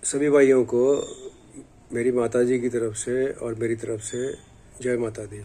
सभी भाइयों को मेरी माताजी की तरफ से और मेरी तरफ से जय माता दी।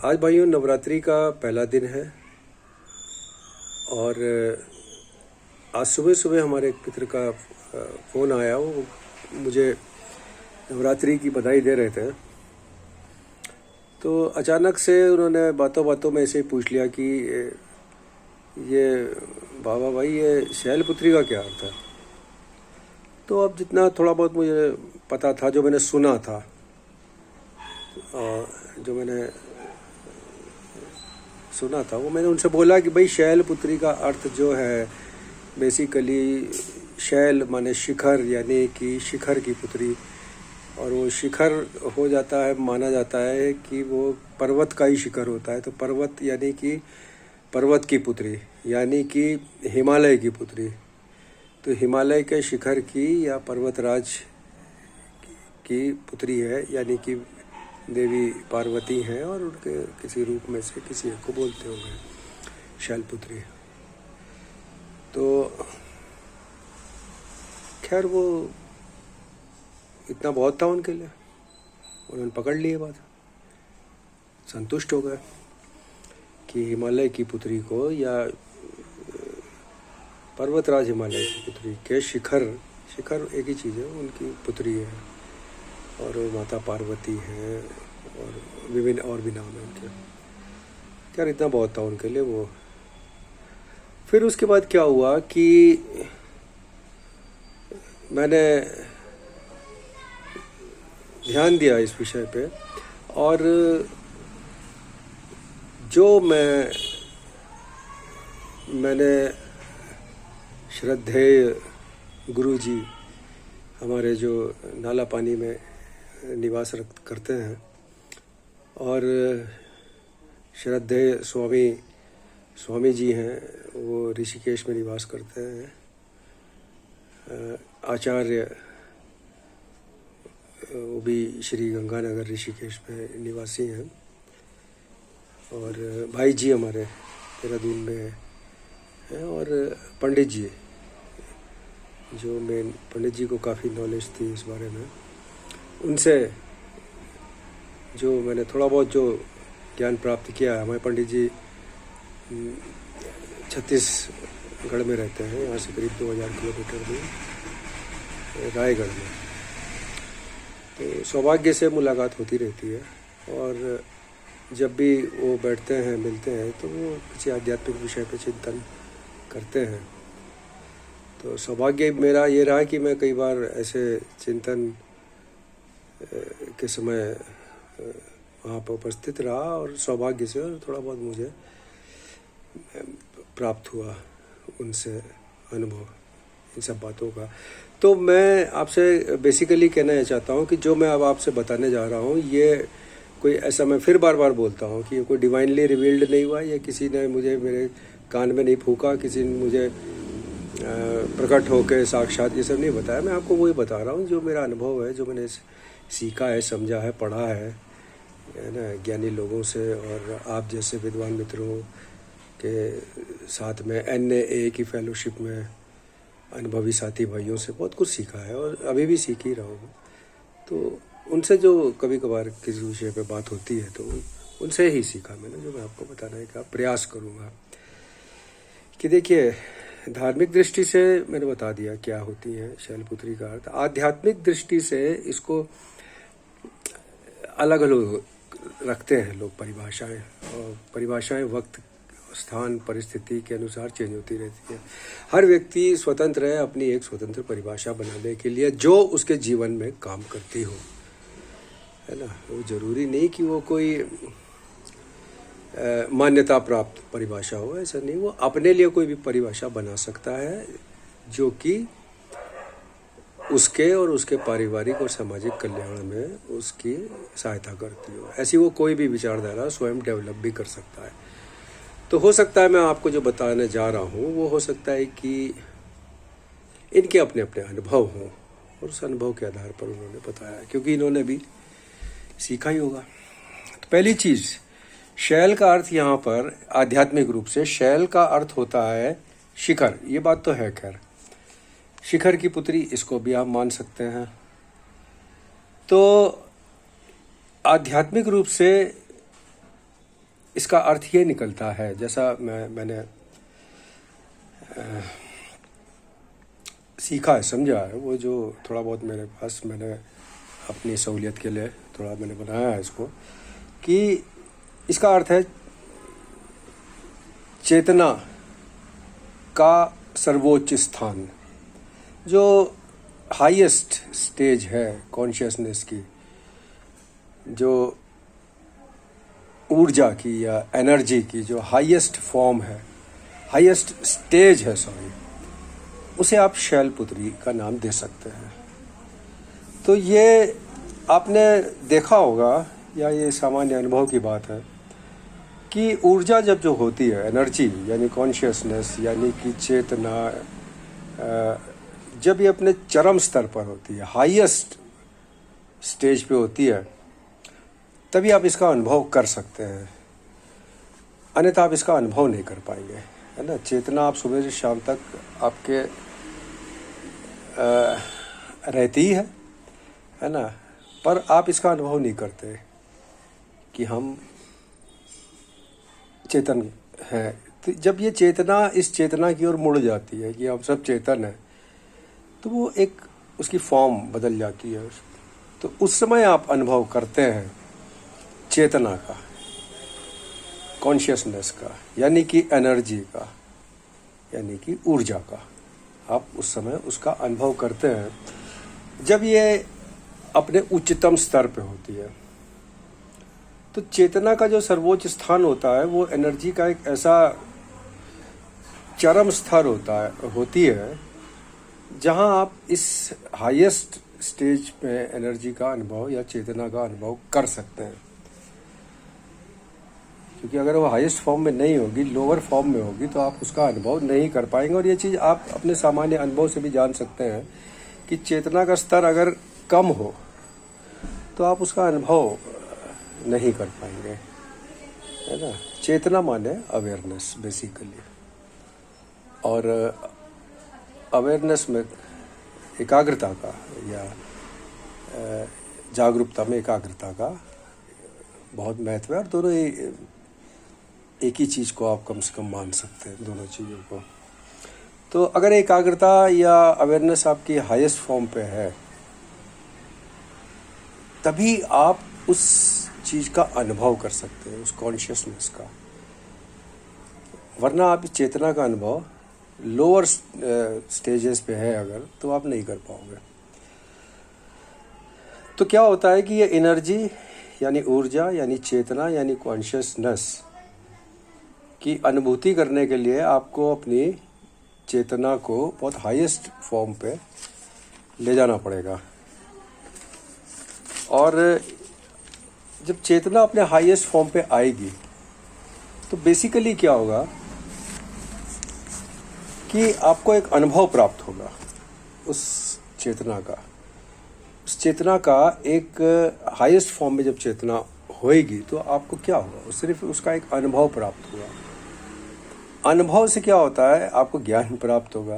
आज भाइयों नवरात्रि का पहला दिन है और आज सुबह सुबह हमारे एक मित्र का फ़ोन आया। वो मुझे नवरात्रि की बधाई दे रहे थे, तो अचानक से उन्होंने बातों बातों में ऐसे ही पूछ लिया कि ये बाबा भाई ये शैलपुत्री का क्या अर्थ है। तो अब जितना थोड़ा बहुत मुझे पता था, जो मैंने सुना था और जो मैंने सुना था वो मैंने उनसे बोला कि भाई शैलपुत्री का अर्थ जो है बेसिकली शैल माने शिखर, यानी कि शिखर की पुत्री। और वो शिखर हो जाता है, माना जाता है कि वो पर्वत का ही शिखर होता है। तो पर्वत यानी कि पर्वत की पुत्री, यानी कि हिमालय की पुत्री। तो हिमालय के शिखर की या पर्वतराज की पुत्री है, यानी कि देवी पार्वती हैं और उनके किसी रूप में से किसी एक को बोलते होंगे शैलपुत्री। तो खैर वो इतना बहुत था उनके लिए, उन्होंने पकड़ लिए बात, संतुष्ट हो गए कि हिमालय की पुत्री को या पर्वतराज हिमालय की पुत्री के शिखर एक ही चीज़ है, उनकी पुत्री है और वो माता पार्वती है और विभिन्न और भी नाम है उनके। यार इतना बहुत था उनके लिए वो। फिर उसके बाद क्या हुआ कि मैंने ध्यान दिया इस विषय पे, और जो मैंने श्रद्धेय गुरुजी हमारे जो नाला पानी में निवास करते हैं और श्रद्धेय स्वामी जी हैं, वो ऋषिकेश में निवास करते हैं। आचार्य वो भी श्री गंगानगर ऋषिकेश में निवासी हैं। और भाई जी हमारे देहरादून में हैं। और पंडित जी, जो मेन पंडित जी को काफ़ी नॉलेज थी इस बारे में, उनसे जो मैंने थोड़ा बहुत जो ज्ञान प्राप्त किया है। हमारे पंडित जी छत्तीसगढ़ में रहते हैं, यहाँ से करीब 2000 किलोमीटर दूर रायगढ़ में। तो सौभाग्य से मुलाकात होती रहती है और जब भी वो बैठते हैं, मिलते हैं, तो वो किसी आध्यात्मिक विषय पर चिंतन करते हैं। तो सौभाग्य मेरा ये रहा कि मैं कई बार ऐसे चिंतन के समय वहाँ पर उपस्थित रहा और सौभाग्य से और थोड़ा बहुत मुझे प्राप्त हुआ उनसे अनुभव इन सब बातों का। तो मैं आपसे बेसिकली कहना ये चाहता हूँ कि जो मैं अब आपसे बताने जा रहा हूँ, ये कोई ऐसा, मैं फिर बार बार बोलता हूँ कि ये कोई डिवाइनली रिवील्ड नहीं हुआ, या किसी ने मुझे मेरे कान में नहीं फूका, किसी ने मुझे प्रकट होकर साक्षात ये सब नहीं बताया। मैं आपको वही बता रहा हूँ जो मेरा अनुभव है, जो मैंने सीखा है, समझा है, पढ़ा है ना, ज्ञानी लोगों से और आप जैसे विद्वान मित्रों के साथ में NAA की फेलोशिप में अनुभवी साथी भाइयों से बहुत कुछ सीखा है और अभी भी सीख ही रहा हूँ। तो उनसे जो कभी कभार किसी विषय पे बात होती है तो उनसे ही सीखा मैंने, जो मैं आपको बताने का प्रयास करूँगा। कि देखिए, धार्मिक दृष्टि से मैंने बता दिया क्या होती है शैलपुत्री का अर्थ। आध्यात्मिक दृष्टि से इसको अलग अलग रखते हैं लोग परिभाषाएं, और परिभाषाएं वक्त, स्थान, परिस्थिति के अनुसार चेंज होती रहती है। हर व्यक्ति स्वतंत्र है अपनी एक स्वतंत्र परिभाषा बनाने के लिए, जो उसके जीवन में काम करती हो, है ना। वो जरूरी नहीं कि वो कोई मान्यता प्राप्त परिभाषा हो, ऐसा नहीं। वो अपने लिए कोई भी परिभाषा बना सकता है जो कि उसके और उसके पारिवारिक और सामाजिक कल्याण में उसकी सहायता करती हो। ऐसी वो कोई भी विचारधारा स्वयं डेवलप भी कर सकता है। तो हो सकता है मैं आपको जो बताने जा रहा हूँ वो हो सकता है कि इनके अपने अपने अनुभव हों और उस अनुभव के आधार पर उन्होंने बताया, क्योंकि इन्होंने भी सीखा ही होगा। तो पहली चीज़, शैल का अर्थ यहाँ पर आध्यात्मिक रूप से शैल का अर्थ होता है शिखर। ये बात तो है खैर, शिखर की पुत्री इसको भी आप मान सकते हैं। तो आध्यात्मिक रूप से इसका अर्थ ये निकलता है, जैसा मैंने सीखा है, समझा है, वो जो थोड़ा बहुत मेरे पास, मैंने अपनी सहूलियत के लिए थोड़ा मैंने बनाया है इसको, कि इसका अर्थ है चेतना का सर्वोच्च स्थान, जो हाईएस्ट स्टेज है कॉन्शियसनेस की, जो ऊर्जा की या एनर्जी की जो हाईएस्ट फॉर्म है, हाईएस्ट स्टेज है, सॉरी, उसे आप शैलपुत्री का नाम दे सकते हैं। तो ये आपने देखा होगा, या ये सामान्य अनुभव की बात है, कि ऊर्जा जब जो होती है, एनर्जी यानी कॉन्शियसनेस यानी कि चेतना, जब ये अपने चरम स्तर पर होती है, हाईएस्ट स्टेज पे होती है, तभी आप इसका अनुभव कर सकते हैं, अन्यथा आप इसका अनुभव नहीं कर पाएंगे, है ना। चेतना आप सुबह से शाम तक आपके रहती है ना, पर आप इसका अनुभव नहीं करते कि हम चेतन हैं। तो जब ये चेतना इस चेतना की ओर मुड़ जाती है कि हम सब चेतन हैं, तो वो एक उसकी फॉर्म बदल जाती है। तो उस समय आप अनुभव करते हैं चेतना का, कॉन्शियसनेस का, यानी कि एनर्जी का, यानी कि ऊर्जा का। आप उस समय उसका अनुभव करते हैं जब ये अपने उच्चतम स्तर पे होती है। तो चेतना का जो सर्वोच्च स्थान होता है, वो एनर्जी का एक ऐसा चरम स्तर होती है जहां आप इस हाईएस्ट स्टेज पे एनर्जी का अनुभव या चेतना का अनुभव कर सकते हैं। क्योंकि अगर वो हाईएस्ट फॉर्म में नहीं होगी, लोअर फॉर्म में होगी, तो आप उसका अनुभव नहीं कर पाएंगे। और ये चीज़ आप अपने सामान्य अनुभव से भी जान सकते हैं कि चेतना का स्तर अगर कम हो तो आप उसका अनुभव नहीं कर पाएंगे, है ना। चेतना माने अवेयरनेस बेसिकली, और अवेयरनेस में एकाग्रता का या जागरूकता में एकाग्रता का बहुत महत्व है। और दोनों एक ही चीज़ को आप कम से कम मान सकते हैं, दोनों चीज़ों को। तो अगर एकाग्रता या अवेयरनेस आपकी हाईएस्ट फॉर्म पे है, तभी आप उस चीज़ का अनुभव कर सकते हैं, उस कॉन्शियसनेस का। वरना आप चेतना का अनुभव लोअर स्टेजेस पे है अगर, तो आप नहीं कर पाओगे। तो क्या होता है कि ये एनर्जी यानी ऊर्जा यानी चेतना यानी कॉन्शियसनेस की अनुभूति करने के लिए आपको अपनी चेतना को बहुत हाईएस्ट फॉर्म पे ले जाना पड़ेगा। और जब चेतना अपने हाईएस्ट फॉर्म पे आएगी, तो बेसिकली क्या होगा कि आपको एक अनुभव प्राप्त होगा उस चेतना का। उस चेतना का एक हाईएस्ट फॉर्म में जब चेतना होएगी, तो आपको क्या होगा, सिर्फ उसका एक अनुभव प्राप्त होगा। अनुभव से क्या होता है, आपको ज्ञान प्राप्त होगा,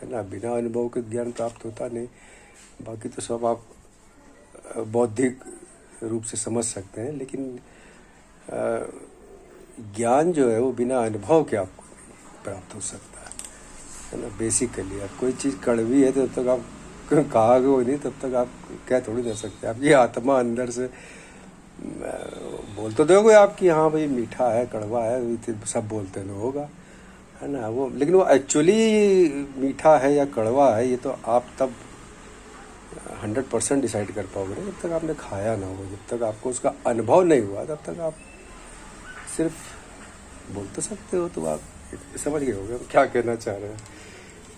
है ना। बिना अनुभव के ज्ञान प्राप्त होता नहीं। बाकी तो सब आप बौद्धिक रूप से समझ सकते हैं, लेकिन ज्ञान जो है वो बिना अनुभव के आपको प्राप्त हो सकता है ना। बेसिकली आप कोई चीज़ कड़वी है तो तब तक आप कहागे हो नहीं, तब तक आप कह थोड़ी ना सकते। आप ये आत्मा अंदर से बोल तो दोगे आपकी, हाँ भाई मीठा है, कड़वा है, सब बोलते ना होगा, है ना वो। लेकिन वो एक्चुअली मीठा है या कड़वा है, ये तो आप तब 100% डिसाइड कर पाओगे ना, जब तक आपने खाया ना हो, जब तक आपको उसका अनुभव नहीं हुआ, तब तक आप सिर्फ बोल तो सकते हो। तो आप समझ गए होगे क्या कहना चाह रहे हैं।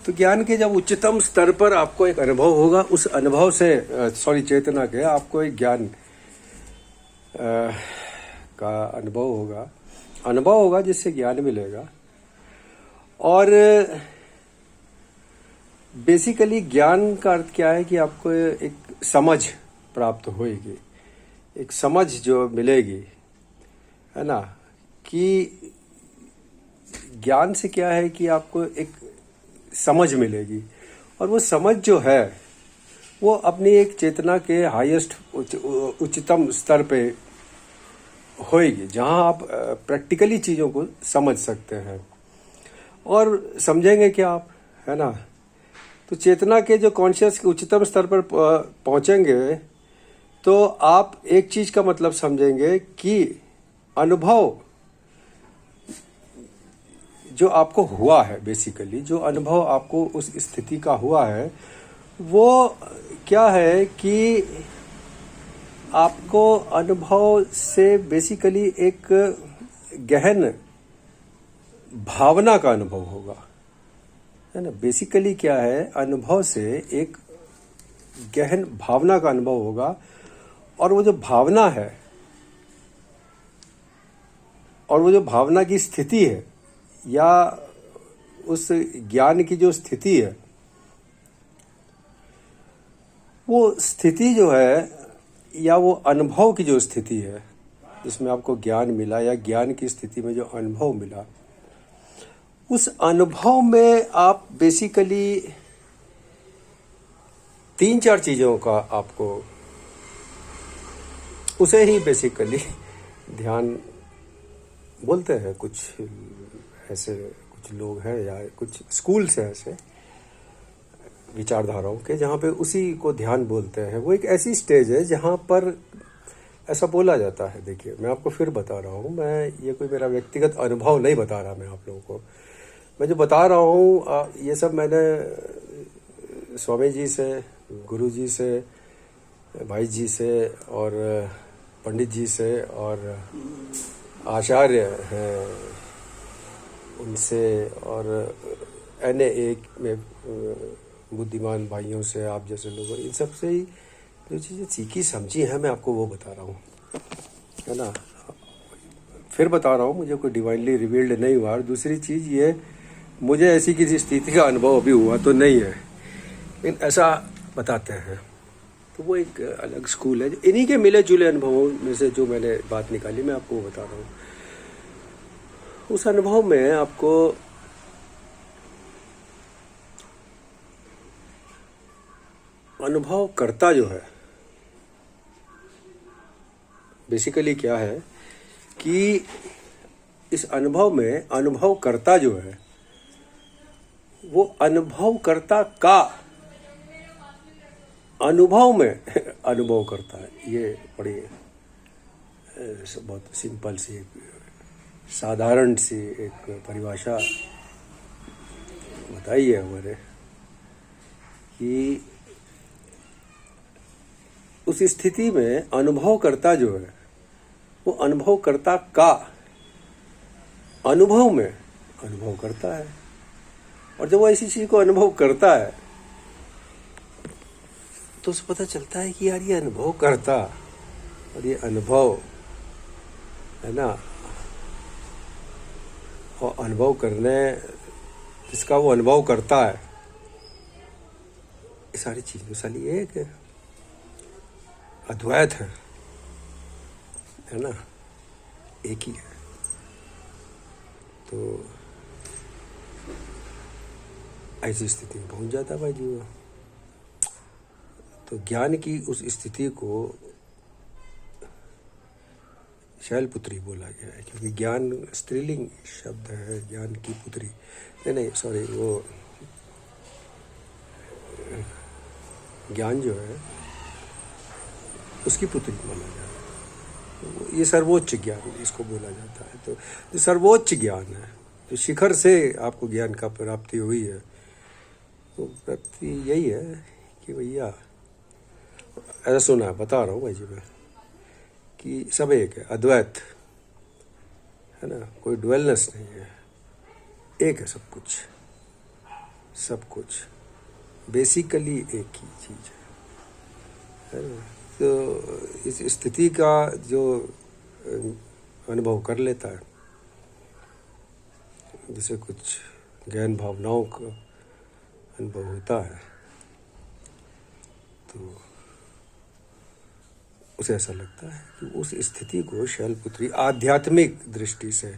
तो ज्ञान के जब उच्चतम स्तर पर आपको एक अनुभव होगा, उस अनुभव से चेतना के आपको एक ज्ञान का अनुभव होगा जिससे ज्ञान मिलेगा। और बेसिकली ज्ञान का अर्थ क्या है कि आपको एक समझ प्राप्त होएगी, एक समझ जो मिलेगी, है ना। कि ज्ञान से क्या है कि आपको एक समझ मिलेगी, और वो समझ जो है वो अपनी एक चेतना के हाईएस्ट उच्चतम स्तर पे होएगी, जहां आप प्रैक्टिकली चीज़ों को समझ सकते हैं और समझेंगे क्या आप, है ना। तो चेतना के जो कॉन्शियस के उच्चतम स्तर पर पहुंचेंगे तो आप एक चीज़ का मतलब समझेंगे कि अनुभव जो आपको हुआ है, बेसिकली जो अनुभव आपको उस स्थिति का हुआ है वो क्या है कि आपको अनुभव से बेसिकली एक गहन भावना का अनुभव होगा, है ना। बेसिकली क्या है, अनुभव से एक गहन भावना का अनुभव होगा और वो जो भावना है और वो जो भावना की स्थिति है या उस ज्ञान की जो स्थिति है, वो स्थिति जो है या वो अनुभव की जो स्थिति है जिसमें आपको ज्ञान मिला या ज्ञान की स्थिति में जो अनुभव मिला, उस अनुभव में आप बेसिकली 3-4 चीज़ों का आपको उसे ही बेसिकली ध्यान बोलते हैं। कुछ ऐसे कुछ लोग हैं या कुछ स्कूल्स हैं ऐसे विचारधाराओं के जहाँ पे उसी को ध्यान बोलते हैं। वो एक ऐसी स्टेज है जहाँ पर ऐसा बोला जाता है। देखिए, मैं आपको फिर बता रहा हूँ, मैं ये कोई मेरा व्यक्तिगत अनुभव नहीं बता रहा मैं आप लोगों को। मैं जो बता रहा हूँ ये सब मैंने स्वामी जी से, गुरु जी से, भाई जी से और पंडित जी से और आचार्य हैं उनसे और एक में बुद्धिमान भाइयों से, आप जैसे लोगों, इन सब से ही जो चीज़ें सीखी समझी हैं मैं आपको वो बता रहा हूँ, है ना। फिर बता रहा हूँ, मुझे कोई डिवाइनली रिवील्ड नहीं हुआ। और दूसरी चीज़ ये, मुझे ऐसी किसी स्थिति का अनुभव अभी हुआ तो नहीं है, लेकिन ऐसा बताते हैं। तो वो एक अलग स्कूल है, जो इन्हीं के मिले जुले अनुभवों में से जो मैंने बात निकाली मैं आपको वो बता रहा हूँ। उस अनुभव में आपको अनुभव करता जो है बेसिकली क्या है कि इस अनुभव में अनुभव करता जो है वो अनुभव करता का अनुभव में अनुभव करता है। ये बड़ी बहुत सिंपल सी साधारण सी एक परिभाषा बताई है हमारे कि उस स्थिति में अनुभव करता जो है वो अनुभव करता का अनुभव में अनुभव करता है। और जब वो ऐसी चीज को अनुभव करता है तो उसे पता चलता है कि यार ये अनुभव करता और ये अनुभव, है ना, और अनुभव करने जिसका वो अनुभव करता है, ये सारी चीजें साली एक है, अद्वैत है ना, एक ही है। तो ऐसी स्थिति में पहुंच जाता भाई जी वो। तो ज्ञान की उस स्थिति को शैलपुत्री बोला गया है, क्योंकि ज्ञान स्त्रीलिंग शब्द है, ज्ञान की पुत्री, नहीं सॉरी, वो ज्ञान जो है उसकी पुत्री माना जाता है। तो ये सर्वोच्च ज्ञान इसको बोला जाता है। तो जो सर्वोच्च ज्ञान है, जो शिखर से आपको ज्ञान का प्राप्ति हुई है, वो प्राप्ति यही है कि भैया ऐसा सुना है, बता रहा हूँ भाई जी मैं, कि सब एक है, अद्वैत है ना, कोई डुअलनेस नहीं है, एक है सब कुछ, सब कुछ बेसिकली एक ही चीज है ना। तो इस स्थिति का जो अनुभव कर लेता है, जैसे कुछ गहन भावनाओं का अनुभव होता है, तो उसे ऐसा लगता है कि उस स्थिति को शैलपुत्री आध्यात्मिक दृष्टि से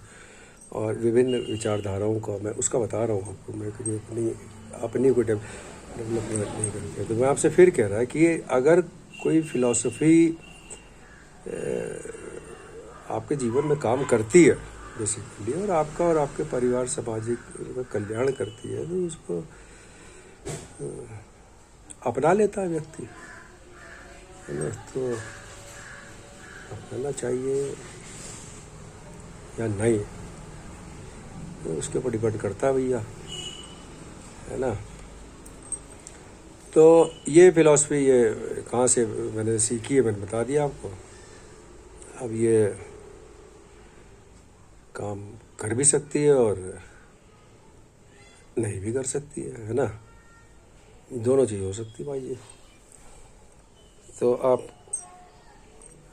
और विभिन्न विचारधाराओं का, मैं उसका बता रहा हूँ आपको, मैं अपनी को डेवलपमेंट नहीं करते। तो मैं आपसे फिर कह रहा है कि अगर कोई फिलॉसफी आपके जीवन में काम करती है बेसिकली, और आपका और आपके परिवार सामाजिक कल्याण करती है, तो उसको अपना लेता है व्यक्ति, है ना। तो अपनाना चाहिए या नहीं, तो उसके ऊपर डिपेंड करता है भैया, है ना। तो ये फिलॉसफी ये कहाँ से मैंने सीखी है, मैंने बता दिया आपको। अब ये काम कर भी सकती है और नहीं भी कर सकती है ना। दोनों चीज़ हो सकती है भाई ये। तो आप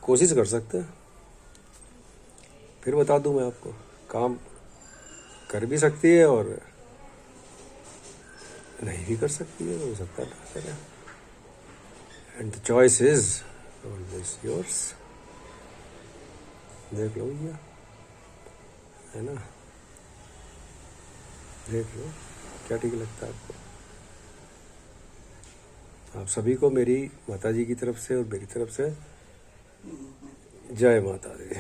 कोशिश कर सकते हैं। फिर बता दूं मैं आपको, काम कर भी सकती है और नहीं भी कर सकती है, हो सकता है। And the choice is always yours. देख लो भैया, है ना, देख लो क्या ठीक लगता है आपको। आप सभी को मेरी माता जी की तरफ से और मेरी तरफ से जय माता दी।